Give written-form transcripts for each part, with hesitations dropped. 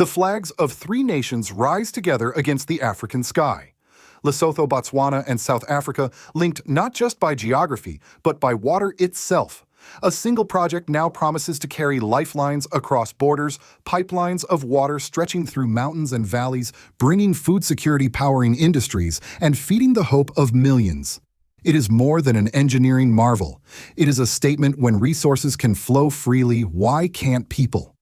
The flags of three nations rise together against the African sky. Lesotho, Botswana, and South Africa linked not just by geography, but by water itself. A single project now promises to carry lifelines across borders, pipelines of water stretching through mountains and valleys, bringing food security, powering industries, and feeding the hope of millions. It is more than an engineering marvel. It is a statement: when resources can flow freely, why can't people?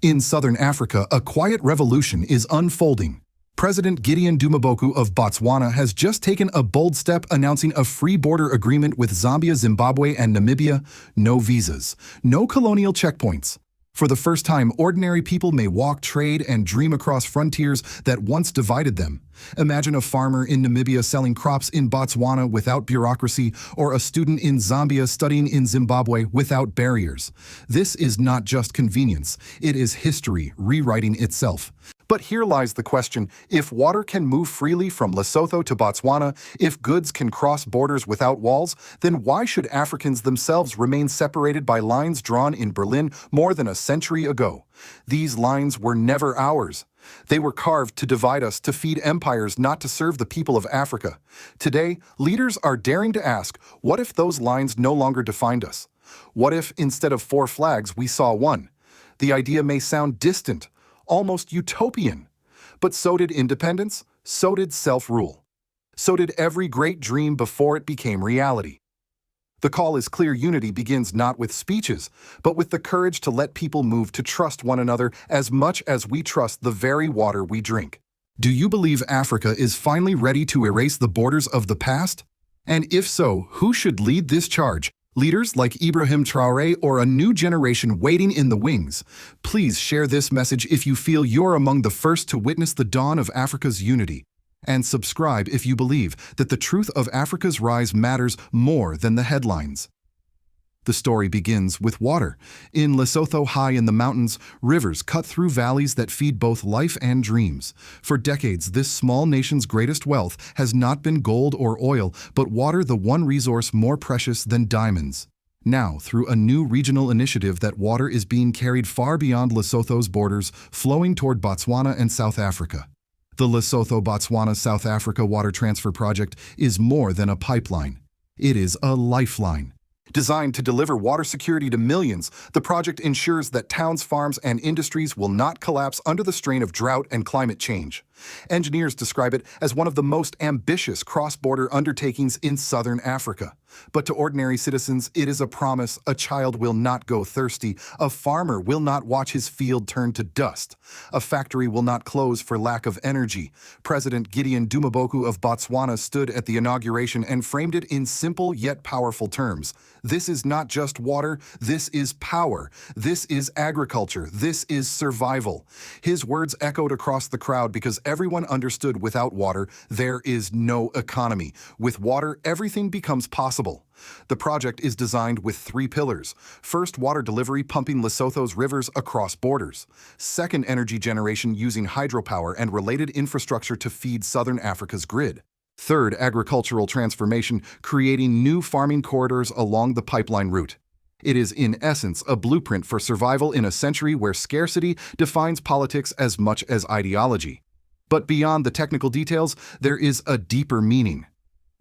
In southern Africa, a quiet revolution is unfolding. President Ibrahim of Botswana has just taken a bold step, announcing a free border agreement with Zambia, Zimbabwe, and Namibia. No visas, no colonial checkpoints. For the first time, ordinary people may walk, trade, and dream across frontiers that once divided them. Imagine a farmer in Namibia selling crops in Botswana without bureaucracy, or a student in Zambia studying in Zimbabwe without barriers. This is not just convenience, it is history rewriting itself. But here lies the question: if water can move freely from Lesotho to Botswana, if goods can cross borders without walls, then why should Africans themselves remain separated by lines drawn in Berlin more than a century ago? These lines were never ours. They were carved to divide us, to feed empires, not to serve the people of Africa. Today, leaders are daring to ask, what if those lines no longer defined us? What if, instead of four flags, we saw one? The idea may sound distant, almost utopian. But so did independence, so did self-rule. So did every great dream before it became reality. The call is clear: unity begins not with speeches, but with the courage to let people move, to trust one another as much as we trust the very water we drink. Do you believe Africa is finally ready to erase the borders of the past? And if so, who should lead this charge? Leaders like Ibrahim Traoré, or a new generation waiting in the wings? Please share this message if you feel you're among the first to witness the dawn of Africa's unity. And subscribe if you believe that the truth of Africa's rise matters more than the headlines. The story begins with water. In Lesotho, high in the mountains, rivers cut through valleys that feed both life and dreams. For decades, this small nation's greatest wealth has not been gold or oil, but water, the one resource more precious than diamonds. Now, through a new regional initiative, that water is being carried far beyond Lesotho's borders, flowing toward Botswana and South Africa. The Lesotho-Botswana-South Africa Water Transfer Project is more than a pipeline. It is a lifeline. Designed to deliver water security to millions, the project ensures that towns, farms, and industries will not collapse under the strain of drought and climate change. Engineers describe it as one of the most ambitious cross-border undertakings in southern Africa. But to ordinary citizens, it is a promise: a child will not go thirsty, a farmer will not watch his field turn to dust, a factory will not close for lack of energy. President Ibrahim of Botswana stood at the inauguration and framed it in simple yet powerful terms. This is not just water, this is power. This is agriculture, this is survival. His words echoed across the crowd because everyone understood: without water, there is no economy. With water, everything becomes possible. The project is designed with three pillars. First, water delivery, pumping Lesotho's rivers across borders. Second, energy generation, using hydropower and related infrastructure to feed southern Africa's grid. Third, agricultural transformation, creating new farming corridors along the pipeline route. It is, in essence, a blueprint for survival in a century where scarcity defines politics as much as ideology. But beyond the technical details, there is a deeper meaning.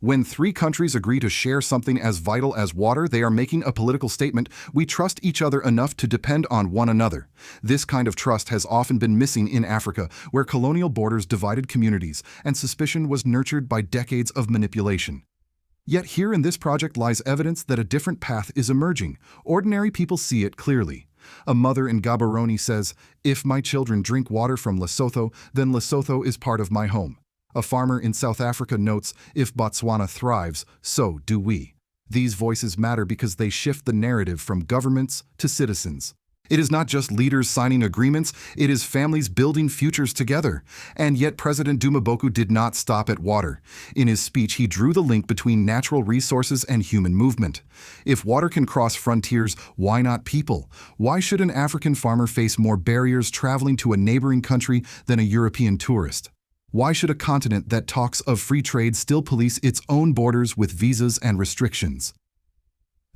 When three countries agree to share something as vital as water, they are making a political statement: we trust each other enough to depend on one another. This kind of trust has often been missing in Africa, where colonial borders divided communities and suspicion was nurtured by decades of manipulation. Yet here in this project lies evidence that a different path is emerging. Ordinary people see it clearly. A mother in Gaborone says, "If my children drink water from Lesotho, then Lesotho is part of my home." A farmer in South Africa notes, "If Botswana thrives, so do we." These voices matter because they shift the narrative from governments to citizens. It is not just leaders signing agreements, it is families building futures together. And yet President Ibrahim did not stop at water. In his speech, he drew the link between natural resources and human movement. If water can cross frontiers, why not people? Why should an African farmer face more barriers traveling to a neighboring country than a European tourist? Why should a continent that talks of free trade still police its own borders with visas and restrictions?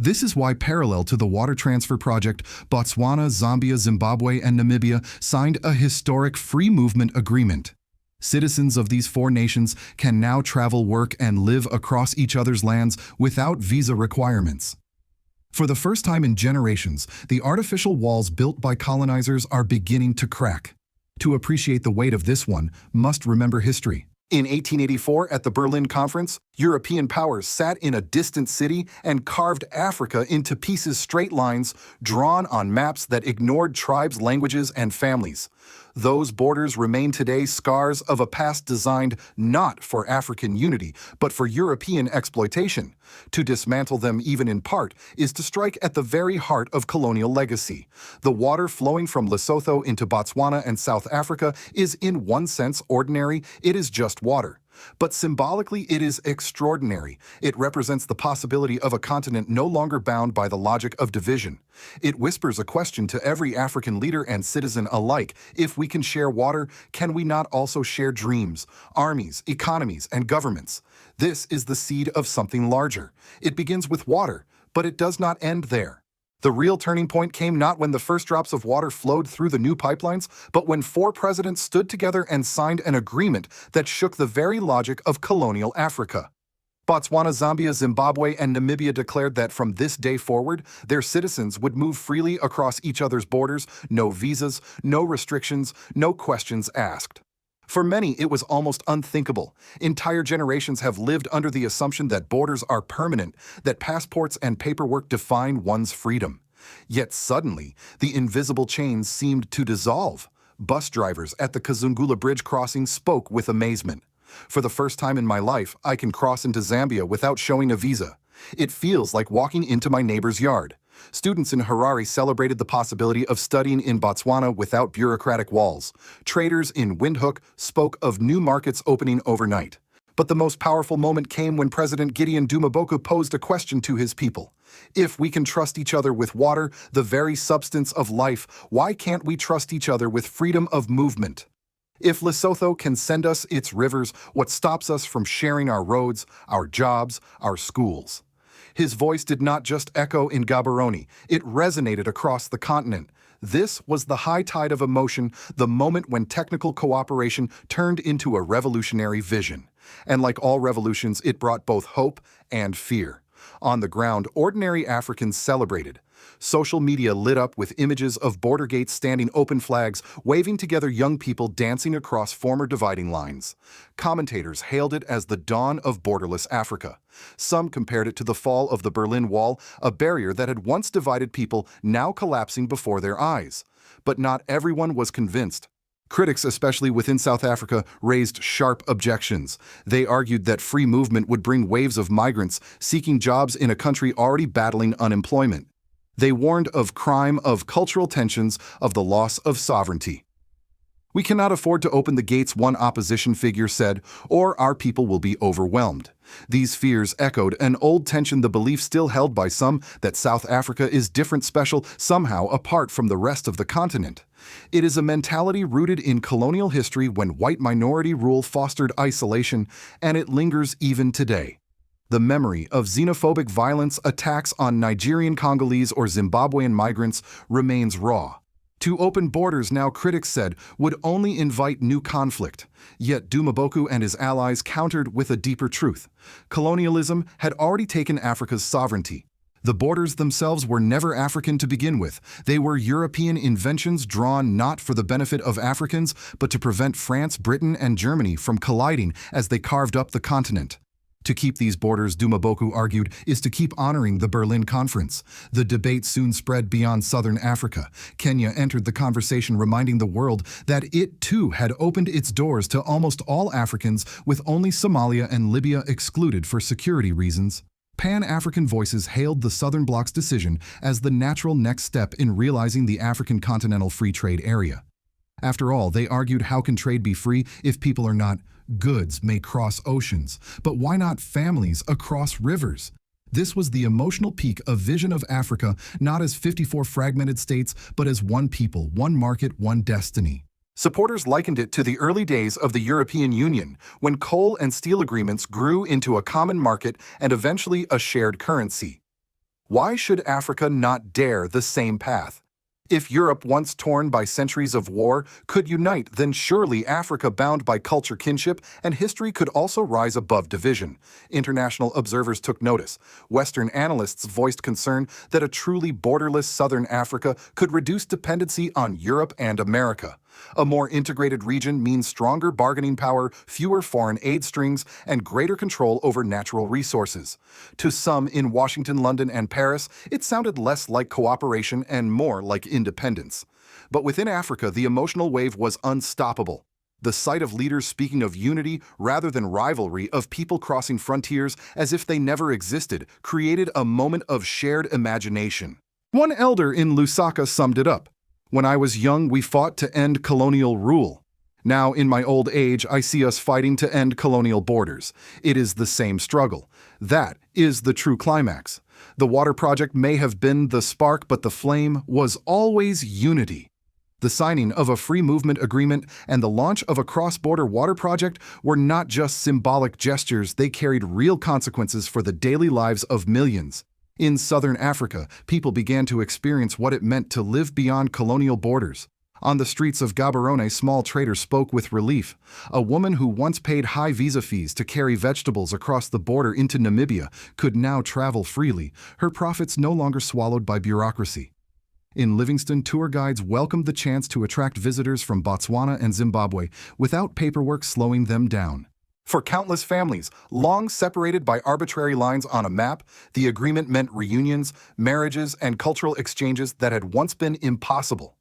This is why, parallel to the water transfer project, Botswana, Zambia, Zimbabwe, and Namibia signed a historic free movement agreement. Citizens of these four nations can now travel, work, and live across each other's lands without visa requirements. For the first time in generations, the artificial walls built by colonizers are beginning to crack. To appreciate the weight of this one, must remember history. In 1884, at the Berlin Conference, European powers sat in a distant city and carved Africa into pieces, straight lines drawn on maps that ignored tribes, languages, and families. Those borders remain today scars of a past designed not for African unity, but for European exploitation. To dismantle them, even in part, is to strike at the very heart of colonial legacy. The water flowing from Lesotho into Botswana and South Africa is in one sense ordinary. It is just water. But symbolically, it is extraordinary. It represents the possibility of a continent no longer bound by the logic of division. It whispers a question to every African leader and citizen alike. If we can share water, can we not also share dreams, armies, economies, and governments? This is the seed of something larger. It begins with water, but it does not end there. The real turning point came not when the first drops of water flowed through the new pipelines, but when four presidents stood together and signed an agreement that shook the very logic of colonial Africa. Botswana, Zambia, Zimbabwe, and Namibia declared that from this day forward, their citizens would move freely across each other's borders, no visas, no restrictions, no questions asked. For many, it was almost unthinkable. Entire generations have lived under the assumption that borders are permanent, that passports and paperwork define one's freedom. Yet suddenly, the invisible chains seemed to dissolve. Bus drivers at the Kazungula Bridge crossing spoke with amazement. For the first time in my life, I can cross into Zambia without showing a visa. It feels like walking into my neighbor's yard. Students in Harare celebrated the possibility of studying in Botswana without bureaucratic walls. Traders in Windhoek spoke of new markets opening overnight. But the most powerful moment came when President Gideon Dumaboko posed a question to his people. If we can trust each other with water, the very substance of life, why can't we trust each other with freedom of movement? If Lesotho can send us its rivers, what stops us from sharing our roads, our jobs, our schools? His voice did not just echo in Gaborone, it resonated across the continent. This was the high tide of emotion, the moment when technical cooperation turned into a revolutionary vision. And like all revolutions, it brought both hope and fear. On the ground, ordinary Africans celebrated. Social media lit up with images of border gates standing open, flags waving together, young people dancing across former dividing lines. Commentators hailed it as the dawn of borderless Africa. Some compared it to the fall of the Berlin Wall, a barrier that had once divided people now collapsing before their eyes. But not everyone was convinced. Critics, especially within South Africa, raised sharp objections. They argued that free movement would bring waves of migrants seeking jobs in a country already battling unemployment. They warned of crime, of cultural tensions, of the loss of sovereignty. We cannot afford to open the gates, one opposition figure said, or our people will be overwhelmed. These fears echoed an old tension, the belief still held by some that South Africa is different, special, somehow apart from the rest of the continent. It is a mentality rooted in colonial history when white minority rule fostered isolation, and it lingers even today. The memory of xenophobic violence, attacks on Nigerian, Congolese, or Zimbabwean migrants remains raw. To open borders now, critics said, would only invite new conflict. Yet Dumaboko and his allies countered with a deeper truth. Colonialism had already taken Africa's sovereignty. The borders themselves were never African to begin with. They were European inventions drawn not for the benefit of Africans, but to prevent France, Britain, and Germany from colliding as they carved up the continent. To keep these borders, Dumaboko argued, is to keep honoring the Berlin Conference. The debate soon spread beyond southern Africa. Kenya entered the conversation, reminding the world that it too had opened its doors to almost all Africans, with only Somalia and Libya excluded for security reasons. Pan-African voices hailed the Southern Bloc's decision as the natural next step in realizing the African continental free trade area. After all, they argued, how can trade be free if people are not? Goods may cross oceans, but why not families across rivers? This was the emotional peak of vision of Africa, not as 54 fragmented states, but as one people, one market, one destiny. Supporters likened it to the early days of the European Union, when coal and steel agreements grew into a common market and eventually a shared currency. Why should Africa not dare the same path? If Europe, once torn by centuries of war, could unite, then surely Africa, bound by culture kinship and history, could also rise above division. International observers took notice. Western analysts voiced concern that a truly borderless southern Africa could reduce dependency on Europe and America. A more integrated region means stronger bargaining power, fewer foreign aid strings, and greater control over natural resources. To some in Washington, London, and Paris, it sounded less like cooperation and more like independence. But within Africa, the emotional wave was unstoppable. The sight of leaders speaking of unity rather than rivalry, of people crossing frontiers as if they never existed, created a moment of shared imagination. One elder in Lusaka summed it up. When I was young, we fought to end colonial rule. Now, in my old age, I see us fighting to end colonial borders. It is the same struggle. That is the true climax. The water project may have been the spark, but the flame was always unity. The signing of a free movement agreement and the launch of a cross-border water project were not just symbolic gestures, they carried real consequences for the daily lives of millions. In southern Africa, people began to experience what it meant to live beyond colonial borders. On the streets of Gaborone, small traders spoke with relief. A woman who once paid high visa fees to carry vegetables across the border into Namibia could now travel freely, her profits no longer swallowed by bureaucracy. In Livingstone, tour guides welcomed the chance to attract visitors from Botswana and Zimbabwe without paperwork slowing them down. For countless families, long separated by arbitrary lines on a map, the agreement meant reunions, marriages, and cultural exchanges that had once been impossible.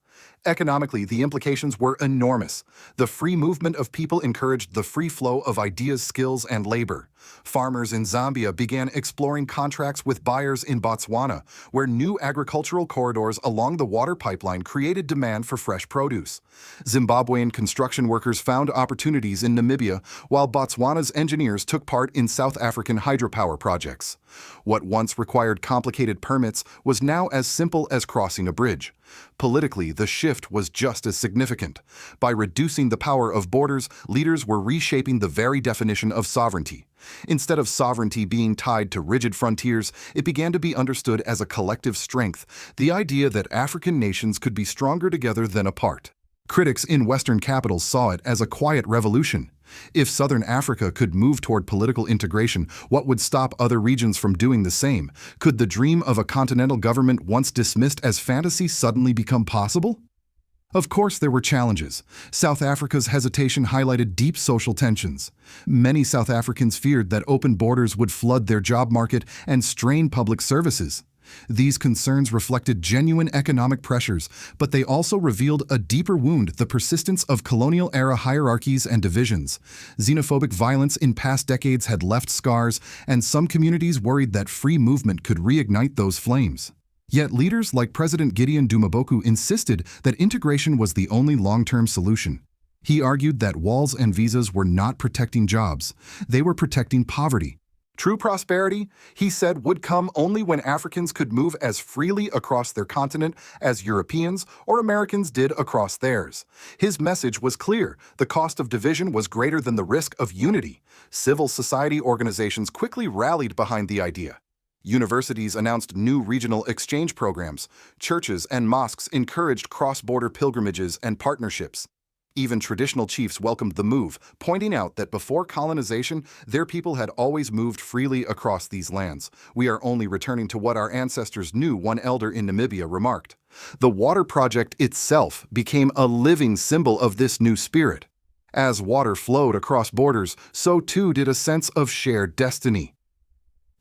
Economically, the implications were enormous. The free movement of people encouraged the free flow of ideas, skills, and labor. Farmers in Zambia began exploring contracts with buyers in Botswana, where new agricultural corridors along the water pipeline created demand for fresh produce. Zimbabwean construction workers found opportunities in Namibia, while Botswana's engineers took part in South African hydropower projects. What once required complicated permits was now as simple as crossing a bridge. Politically, the shift was just as significant. By reducing the power of borders, leaders were reshaping the very definition of sovereignty. Instead of sovereignty being tied to rigid frontiers, it began to be understood as a collective strength, the idea that African nations could be stronger together than apart. Critics in Western capitals saw it as a quiet revolution. If Southern Africa could move toward political integration, what would stop other regions from doing the same? Could the dream of a continental government once dismissed as fantasy suddenly become possible? Of course, there were challenges. South Africa's hesitation highlighted deep social tensions. Many South Africans feared that open borders would flood their job market and strain public services. These concerns reflected genuine economic pressures, but they also revealed a deeper wound: the persistence of colonial-era hierarchies and divisions. Xenophobic violence in past decades had left scars, and some communities worried that free movement could reignite those flames. Yet leaders like President Gideon Dumaboku insisted that integration was the only long-term solution. He argued that walls and visas were not protecting jobs, they were protecting poverty. True prosperity, he said, would come only when Africans could move as freely across their continent as Europeans or Americans did across theirs. His message was clear: the cost of division was greater than the risk of unity. Civil society organizations quickly rallied behind the idea. Universities announced new regional exchange programs. Churches and mosques encouraged cross-border pilgrimages and partnerships. Even traditional chiefs welcomed the move, pointing out that before colonization, their people had always moved freely across these lands. "We are only returning to what our ancestors knew," one elder in Namibia remarked. The water project itself became a living symbol of this new spirit. As water flowed across borders, so too did a sense of shared destiny.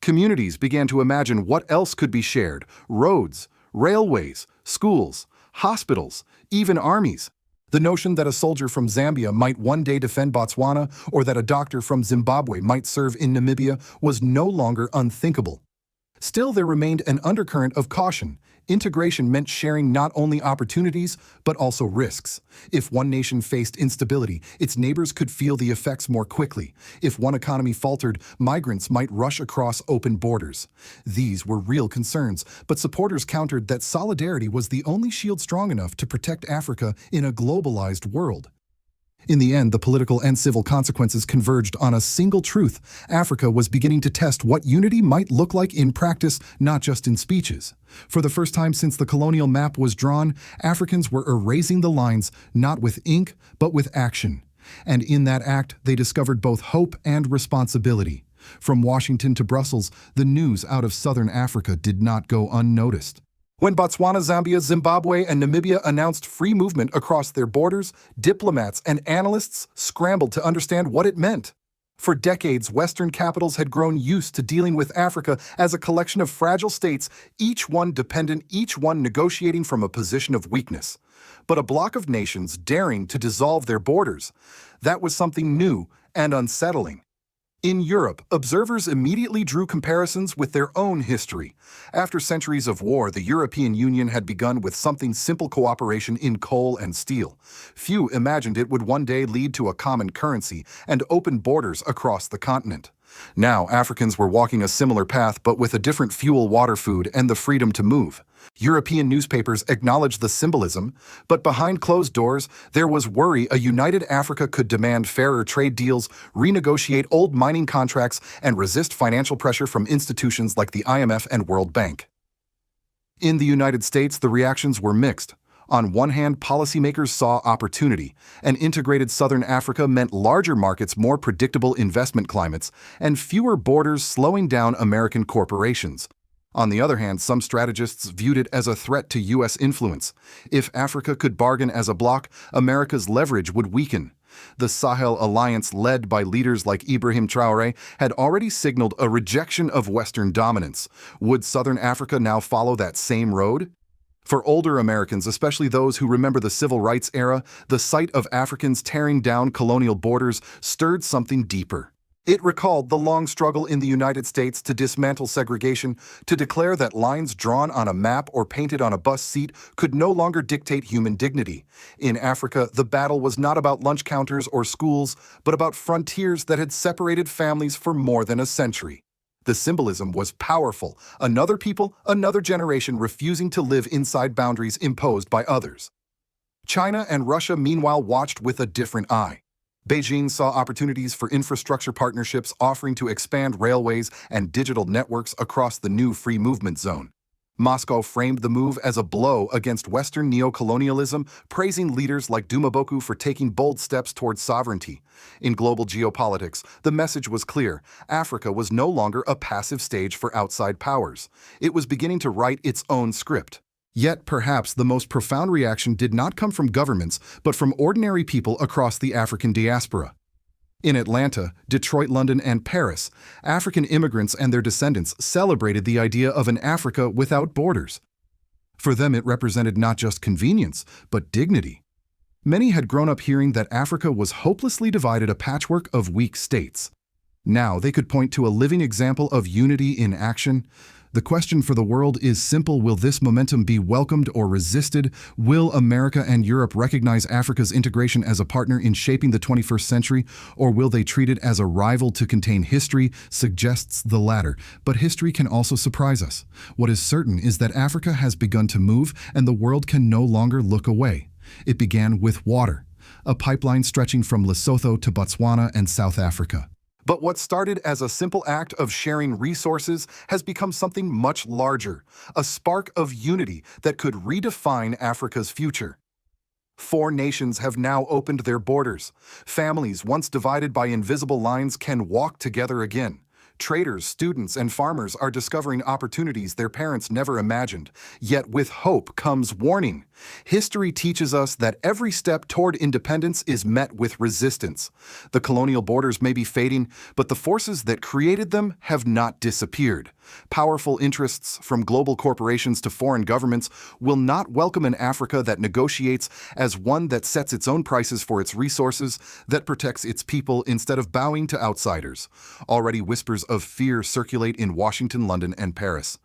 Communities began to imagine what else could be shared: roads, railways, schools, hospitals, even armies. The notion that a soldier from Zambia might one day defend Botswana, or that a doctor from Zimbabwe might serve in Namibia, was no longer unthinkable. Still, there remained an undercurrent of caution. Integration meant sharing not only opportunities, but also risks. If one nation faced instability, its neighbors could feel the effects more quickly. If one economy faltered, migrants might rush across open borders. These were real concerns, but supporters countered that solidarity was the only shield strong enough to protect Africa in a globalized world. In the end, the political and civil consequences converged on a single truth. Africa was beginning to test what unity might look like in practice, not just in speeches. For the first time since the colonial map was drawn, Africans were erasing the lines, not with ink, but with action. And in that act, they discovered both hope and responsibility. From Washington to Brussels, the news out of southern Africa did not go unnoticed. When Botswana, Zambia, Zimbabwe, and Namibia announced free movement across their borders, diplomats and analysts scrambled to understand what it meant. For decades, Western capitals had grown used to dealing with Africa as a collection of fragile states, each one dependent, each one negotiating from a position of weakness. But a bloc of nations daring to dissolve their borders, that was something new and unsettling. In Europe, observers immediately drew comparisons with their own history. After centuries of war, the European Union had begun with something simple: cooperation in coal and steel. Few imagined it would one day lead to a common currency and open borders across the continent. Now, Africans were walking a similar path, but with a different fuel, water, food, and the freedom to move. European newspapers acknowledged the symbolism, but behind closed doors, there was worry a united Africa could demand fairer trade deals, renegotiate old mining contracts, and resist financial pressure from institutions like the IMF and World Bank. In the United States, the reactions were mixed. On one hand, policymakers saw opportunity. An integrated southern Africa meant larger markets, more predictable investment climates, and fewer borders slowing down American corporations. On the other hand, some strategists viewed it as a threat to U.S. influence. If Africa could bargain as a bloc, America's leverage would weaken. The Sahel alliance, led by leaders like Ibrahim Traoré, had already signaled a rejection of Western dominance. Would Southern Africa now follow that same road? For older Americans, especially those who remember the civil rights era, the sight of Africans tearing down colonial borders stirred something deeper. It recalled the long struggle in the United States to dismantle segregation, to declare that lines drawn on a map or painted on a bus seat could no longer dictate human dignity. In Africa, the battle was not about lunch counters or schools, but about frontiers that had separated families for more than a century. The symbolism was powerful: another people, another generation refusing to live inside boundaries imposed by others. China and Russia, meanwhile, watched with a different eye. Beijing saw opportunities for infrastructure partnerships, offering to expand railways and digital networks across the new free movement zone. Moscow framed the move as a blow against Western neo-colonialism, praising leaders like Dumaboku for taking bold steps towards sovereignty. In global geopolitics, the message was clear: Africa was no longer a passive stage for outside powers. It was beginning to write its own script. Yet, perhaps the most profound reaction did not come from governments, but from ordinary people across the African diaspora. In Atlanta, Detroit, London, and Paris, African immigrants and their descendants celebrated the idea of an Africa without borders. For them, it represented not just convenience, but dignity. Many had grown up hearing that Africa was hopelessly divided, a patchwork of weak states. Now they could point to a living example of unity in action. The question for the world is simple: will this momentum be welcomed or resisted? Will America and Europe recognize Africa's integration as a partner in shaping the 21st century, or will they treat it as a rival to contain? History suggests the latter, but history can also surprise us. What is certain is that Africa has begun to move, and the world can no longer look away. It began with water, a pipeline stretching from Lesotho to Botswana and South Africa. But what started as a simple act of sharing resources has become something much larger, a spark of unity that could redefine Africa's future. 4 nations have now opened their borders. Families once divided by invisible lines can walk together again. Traders, students, and farmers are discovering opportunities their parents never imagined. Yet with hope comes warning. History teaches us that every step toward independence is met with resistance. The colonial borders may be fading, but the forces that created them have not disappeared. Powerful interests, from global corporations to foreign governments, will not welcome an Africa that negotiates, as one that sets its own prices for its resources, that protects its people instead of bowing to outsiders. Already whispers of fear circulate in Washington, London, and Paris.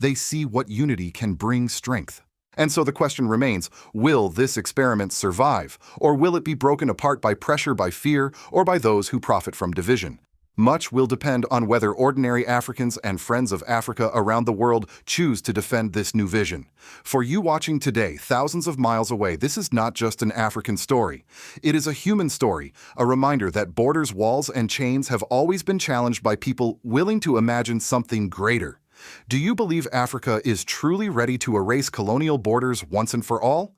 They see what unity can bring strength. And so the question remains: will this experiment survive, or will it be broken apart by pressure, by fear, or by those who profit from division? Much will depend on whether ordinary Africans and friends of Africa around the world choose to defend this new vision. For you watching today, thousands of miles away, this is not just an African story. It is a human story, a reminder that borders, walls, and chains have always been challenged by people willing to imagine something greater. Do you believe Africa is truly ready to erase colonial borders once and for all?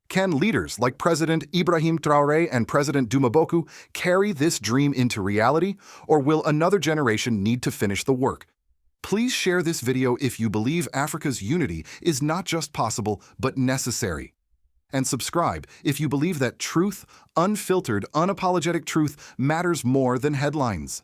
Can leaders like President Ibrahim Traoré and President Dumaboku carry this dream into reality, or will another generation need to finish the work? Please share this video if you believe Africa's unity is not just possible, but necessary. And subscribe if you believe that truth, unfiltered, unapologetic truth, matters more than headlines.